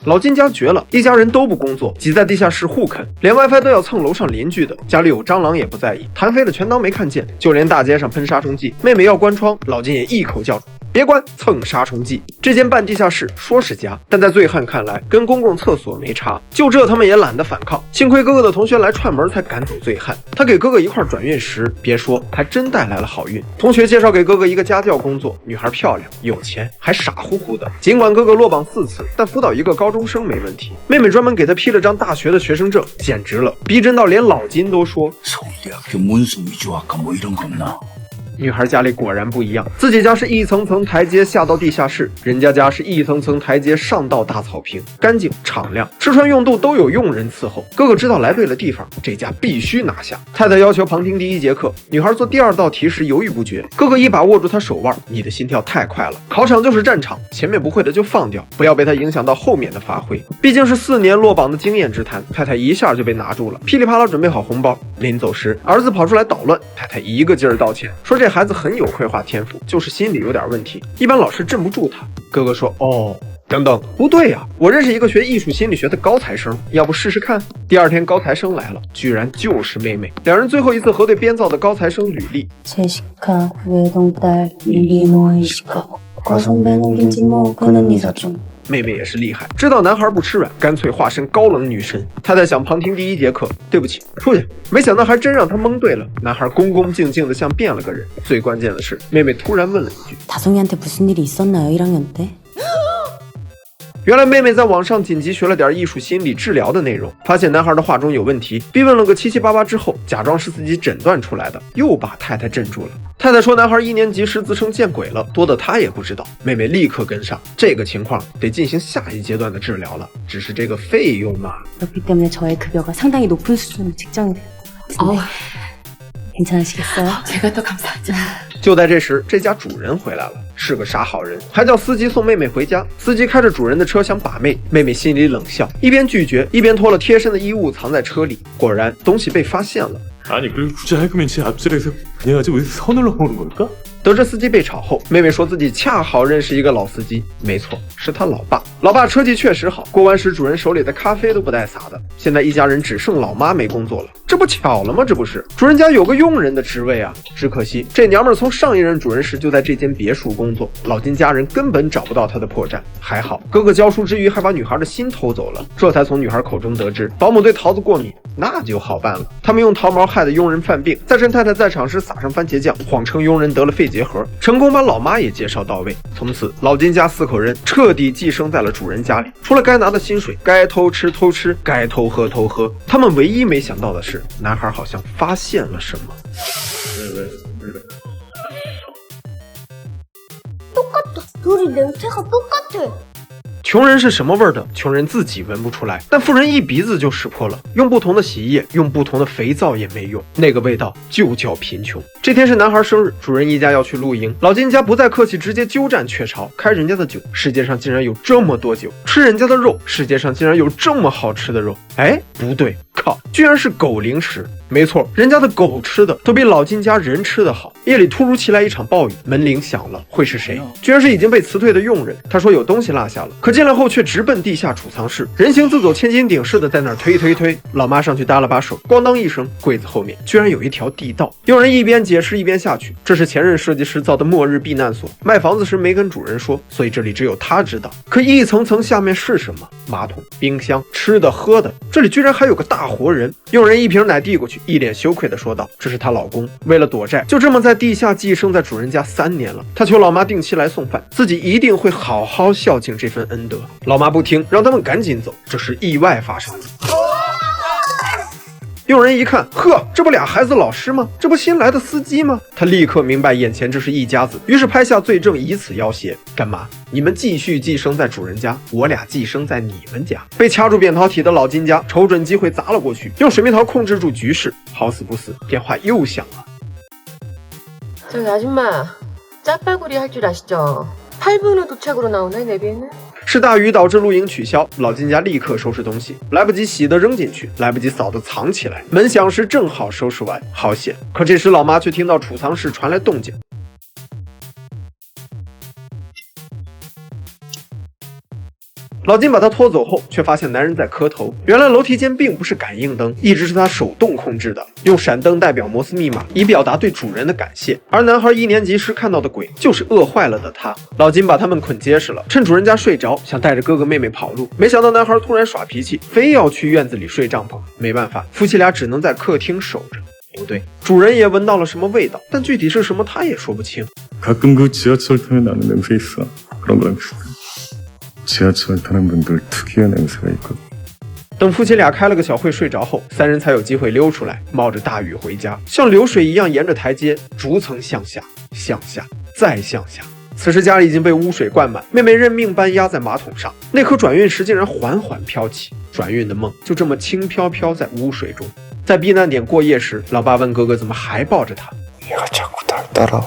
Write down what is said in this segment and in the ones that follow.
老金家绝了，一家人都不工作，挤在地下室互啃，连 WiFi 都要蹭楼上邻居的。家里有蟑螂也不在意，弹飞了全当没看见。就连大街上喷杀虫剂，妹妹要关窗，老金也一口叫住。别关，蹭杀虫剂。这间半地下室说是家，但在醉汉看来跟公共厕所没差。就这他们也懒得反抗，幸亏哥哥的同学来串门才赶走醉汉。他给哥哥一块转运石，别说还真带来了好运。同学介绍给哥哥一个家教工作，女孩漂亮有钱还傻乎乎的。尽管哥哥落榜4次，但辅导一个高中生没问题。妹妹专门给他批了张大学的学生证，简直了，逼真到连老金都说女孩家里果然不一样，自己家是一层层台阶下到地下室，人家家是一层层台阶上到大草坪，干净敞亮，吃穿用度都有佣人伺候。哥哥知道来对了地方，这家必须拿下。太太要求旁听第1节课，女孩做第2道题时犹豫不决，哥哥一把握住她手腕，你的心跳太快了，考场就是战场，前面不会的就放掉，不要被它影响到后面的发挥。毕竟是4年落榜的经验之谈，太太一下就被拿住了，噼里啪啦准备好红包。临走时，儿子跑出来捣乱，太太一个劲儿道歉，说这孩子很有绘画天赋，就是心理有点问题，一般老师镇不住他。哥哥说哦，等等，不对呀，我认识一个学艺术心理学的高材生，要不试试看？第2天高材生来了，居然就是妹妹。两人最后一次核对编造的高材生履历。妹妹也是厉害，知道男孩不吃软，干脆化身高冷女神。太太想旁听第1节课，对不起，出去。没想到还真让他蒙对了，男孩恭恭敬敬的像变了个人。最关键的是，妹妹突然问了一句：다송이한테무슨일이있었나요 1학년 때？原来妹妹在网上紧急学了点艺术心理治疗的内容，发现男孩的话中有问题，逼问了个七七八八之后，假装是自己诊断出来的，又把太太镇住了。太太说男孩1年级时自称见鬼了，多的她也不知道。妹妹立刻跟上，这个情况得进行下一阶段的治疗了，只是这个费用嘛。 그렇기 때문에 저의 급여가 상당히 높은 수준으로 책정이 되었습니다. 괜찮으시겠어요? 제가 더 감사하죠. 就在这时，这家主人回来了，是个傻好人，还叫司機送妹妹回家。司机开着主人的车想把妹，妹妹心里冷笑，一边拒绝一边脱了贴身的衣物藏在车里。果然东西被发现了。 아니 그리고 굳이 할거면 제 앞자리에서 그냥하지 왜 선을 넘어오는 걸까? 得知司机被炒后，妹妹说自己恰好认识一个老司机，没错，是他老爸。老爸车技确实好，过弯时主人手里的咖啡都不带洒的。现在一家人只剩老妈没工作了，这不巧了吗？这不是主人家有个佣人的职位啊，只可惜这娘们儿从上一任主人时就在这间别墅工作，老金家人根本找不到她的破绽。还好哥哥教书之余还把女孩的心偷走了，这才从女孩口中得知保姆对桃子过敏，那就好办了。他们用桃毛害得佣人犯病，在趁太太在场时撒上番茄酱，谎称佣人得了肺结核，成功把老妈也介绍到位。从此老金家4口人彻底寄生在了主人家里，除了该拿的薪水，该偷吃偷吃，该偷喝偷喝。他们唯一没想到的是，男孩好像发现了什么。 똑같아. 둘이 냄새가 똑같아. 穷人是什么味儿的？穷人自己闻不出来，但富人一鼻子就识破了。用不同的洗衣液，用不同的肥皂也没用，那个味道就叫贫穷。这天是男孩生日，主人一家要去露营，老金家不再客气，直接鸠占鹊巢，开人家的酒。世界上竟然有这么多酒，吃人家的肉，世界上竟然有这么好吃的肉。哎，不对，靠，居然是狗零食。没错，人家的狗吃的都比老金家人吃的好。夜里突如其来一场暴雨，门铃响了，会是谁？居然是已经被辞退的佣人。他说有东西落下了，可进来后却直奔地下储藏室，人形自走千斤顶似的在那儿推。老妈上去搭了把手，咣当一声，柜子后面居然有一条地道。佣人一边解释一边下去，这是前任设计师造的末日避难所，卖房子时没跟主人说，所以这里只有他知道。可一层层下面是什么？马桶、冰箱、吃的喝的，这里居然还有个大活人。佣人一瓶奶递过去，一脸羞愧地说道：“这是她老公，为了躲债，就这么在地下寄生在主人家3年了。他求老妈定期来送饭，自己一定会好好孝敬这份恩德。”老妈不听，让他们赶紧走，这是意外发生的。佣人一看，呵，这不俩孩子老师吗？这不新来的司机吗？他立刻明白眼前这是一家子，于是拍下罪证，以此要挟。干嘛？你们继续寄生在主人家，我俩寄生在你们家。被掐住扁桃体的老金家瞅准机会砸了过去，用水蜜桃控制住局势。好死不死，电话又响了。 저기 아줌마, 짜파구리 할 줄 아시죠? 8분 후 도착으로 나오네, 내비에는? 是大雨导致露营取消，老金家立刻收拾东西，来不及洗的扔进去，来不及扫的藏起来。门响时正好收拾完，好险！可这时老妈却听到储藏室传来动静。老金把他拖走后，却发现男人在磕头。原来楼梯间并不是感应灯，一直是他手动控制的，用闪灯代表摩斯密码，以表达对主人的感谢。而男孩1年级时看到的鬼，就是饿坏了的他。老金把他们捆结实了，趁主人家睡着，想带着哥哥妹妹跑路。没想到男孩突然耍脾气，非要去院子里睡帐篷。没办法，夫妻俩只能在客厅守着。不对，主人也闻到了什么味道，但具体是什么他也说不清。 가끔 그 지하철 타면 나는 냄새 있어. 그런 거랑 비슷해. 지하철 타는 분들 특유의 냄새가 있거든. 等夫妻俩开了个小会睡着后，三人才有机会溜出来，冒着大雨回家，像流水一样沿着台阶逐层向下，向下，再向下。此时家里已经被污水灌满，妹妹认命般压在马桶上，那颗转运石竟然缓缓飘起，转运的梦就这么轻飘飘在污水中。在避难点过夜时，老爸问哥哥怎么还抱着他。 얘가 자꾸 날 따라와.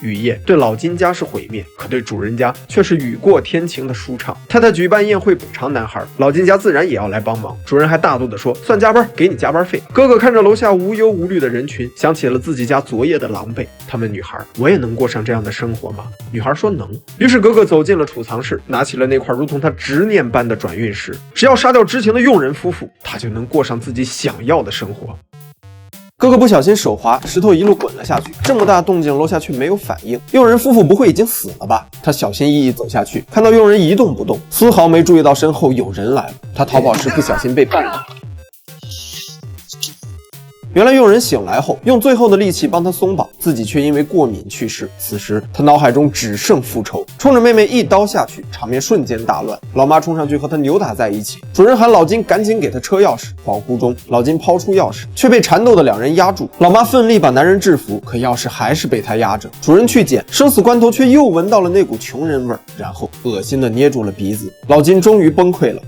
雨夜对老金家是毁灭，可对主人家却是雨过天晴的舒畅。太太举办宴会补偿男孩，老金家自然也要来帮忙。主人还大度地说：“算加班，给你加班费。”哥哥看着楼下无忧无虑的人群，想起了自己家昨夜的狼狈。他问女孩：“我也能过上这样的生活吗？”女孩说：“能。”于是哥哥走进了储藏室，拿起了那块如同他执念般的转运石。只要杀掉知情的佣人夫妇，他就能过上自己想要的生活。 哥哥不小心手滑，石头一路滚了下去。这么大动静，楼下却没有反应。佣人夫妇不会已经死了吧？他小心翼翼走下去，看到佣人一动不动，丝毫没注意到身后有人来了。他逃跑时不小心被绊倒。原来佣人醒来后，用最后的力气帮他松绑，自己却因为过敏去世。此时他脑海中只剩复仇，冲着妹妹一刀下去，场面瞬间大乱。老妈冲上去和他扭打在一起，主人喊老金赶紧给他车钥匙。恍惚中，老金抛出钥匙，却被缠斗的两人压住。老妈奋力把男人制服，可钥匙还是被他压着。主人去捡，生死关头却又闻到了那股穷人味儿，然后恶心的捏住了鼻子。老金终于崩溃了。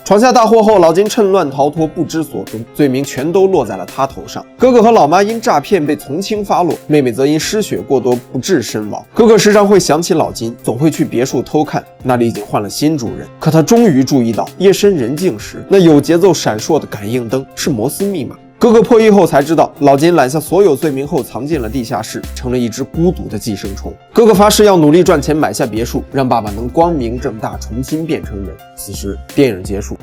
闯下大祸后，老金趁乱逃脱，不知所踪，罪名全都落在了他头上。哥哥和老妈因诈骗被从轻发落，妹妹则因失血过多不治身亡。哥哥时常会想起老金，总会去别墅偷看，那里已经换了新主人。可他终于注意到，夜深人静时，那有节奏闪烁的感应灯是摩斯密码。 哥哥破译后才知道，老金揽下所有罪名后藏进了地下室，成了一只孤独的寄生虫。哥哥发誓要努力赚钱买下别墅，让爸爸能光明正大重新变成人。此时，电影结束，